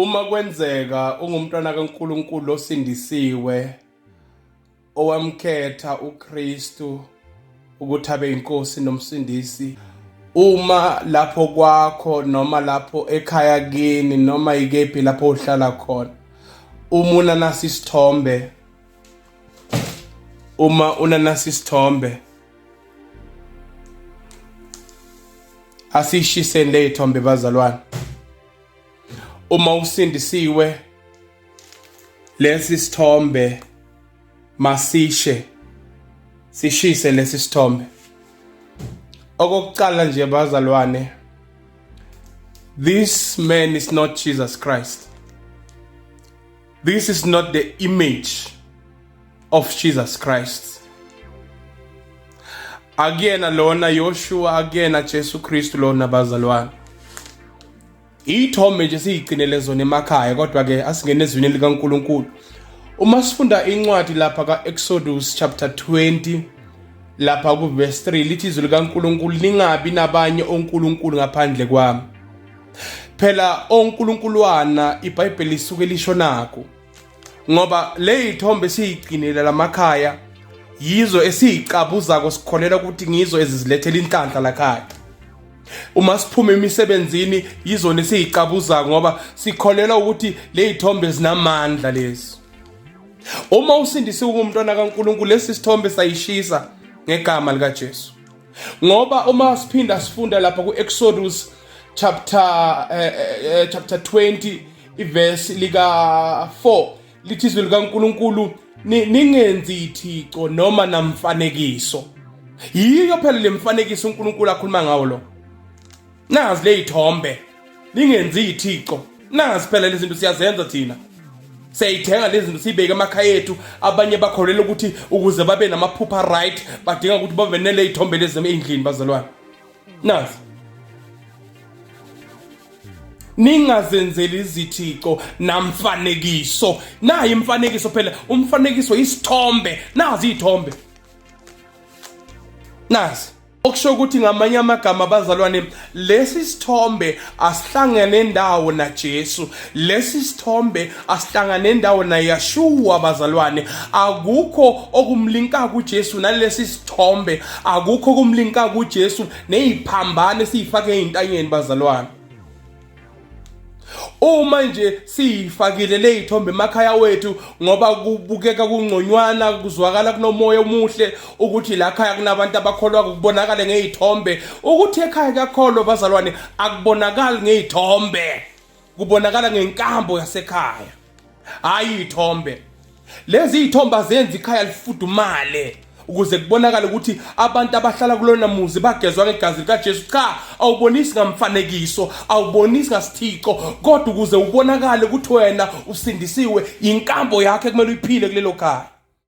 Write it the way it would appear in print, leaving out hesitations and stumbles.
Uma kwenzeka ungumntwana kaNkulunkulu osindisiwe owamkhetha uKristu ukuthi abe inkosi nomsindisi, uma lapho kwakho noma lapho ekhaya kini noma ikephi lapho uhlala khona, uma unanasi isithombe, asishiseni le ithombe bazalwane. Uma usindisiwe, lesi sithombe sishise lesi sithombe. Okokuqala nje bazalwane, this man is not Jesus Christ. This is not the image of Jesus Christ. Akuyena lona Yoshua, akuyena Jesu Kristu lona bazalwane. Ithombe nje siyigcinele zona emakhaya, kodwa ke asingene ezwini likaNkulunkulu. Uma sifunda incwadi lapha kaExodus chapter 20 lapha ku verse 3 lithi izwi likaNkulunkulu, ningabi nabanye onkulunkulu ngaphandle kwami. Phela onkulunkuluwana iBhayibheli lisuke lisho nakho, ngoba le ithombe siyigcinele lamakhaya yizo esiziqabuzako, sikholela ukuthi ngizo ezizilethela inhlanhla lakhaya. Uma siphuma emisebenzini yizona esiziqabuza ngoba sikholela ukuthi le ithombe zinamandla lezi. Uma usindisiwe umntwana kaNkulunkulu, lesi sithombe sayishisa ngegama lika Jesu. Ngoba uma siphinda sifunda lapha kuExodus chapter 20 iverse lika 4 lithi izwi likaNkulunkulu, ningenzi ithixo noma namfanekiso. Yiyo phela le mfanekiso uNkulunkulu akhuluma ngawo lo. Nazi le ithombe, ningenzi ithixo. Nazi phela lezi zinto siyazenza thina. Siyayithenga lezi zinto sibeke emakhaya ethu, abanye bakholela ukuthi ukuze babe namaphupha right badinga ukuthi babe nele ithombe lezi endlini bazalwane. Nazi. Ningazenzeli izithixo namfanekiso. Nayi imfanekiso phela, umfanekiso isithombe. Nazi ithombe. Nazi. Okusho ukuthi ngamanye amagama bazalwane, lesi sithombe asihlangane nendawo na Jesu, lesi sithombe asihlangane nendawo na Yeshua bazalwane. Akukho okumlinka kuJesu nalesi sithombe, akukho okumlinka kuJesu neziphambane sifake ezintanyeni bazalwane. Uma nje sifakile le ithombe emakhaya wethu ngoba kubukeka kungconywana, kuzwakala kunomoya omuhle ukuthi la khaya kunabantu abakholwa, kubonakala ngezithombe, ukuthi ekhaya kuyakholwa bazalwane akubonakali ngezithombe, kubonakala ngenkambo yasekhaya, hayi ithombe. Lezi ithombe azenza ikhaya lifudumale ukuze kubonakala ukuthi abantu abahlala kulona muzi bagezwa ngegazi likaJesu. Cha, awubonisi ngamfanekiso, awubonisi ngasithixo, kodwa ukuze ubonakale ukuthi wena usindisiwe, inkambo yakhe kumele uyiphile kulelo khaya.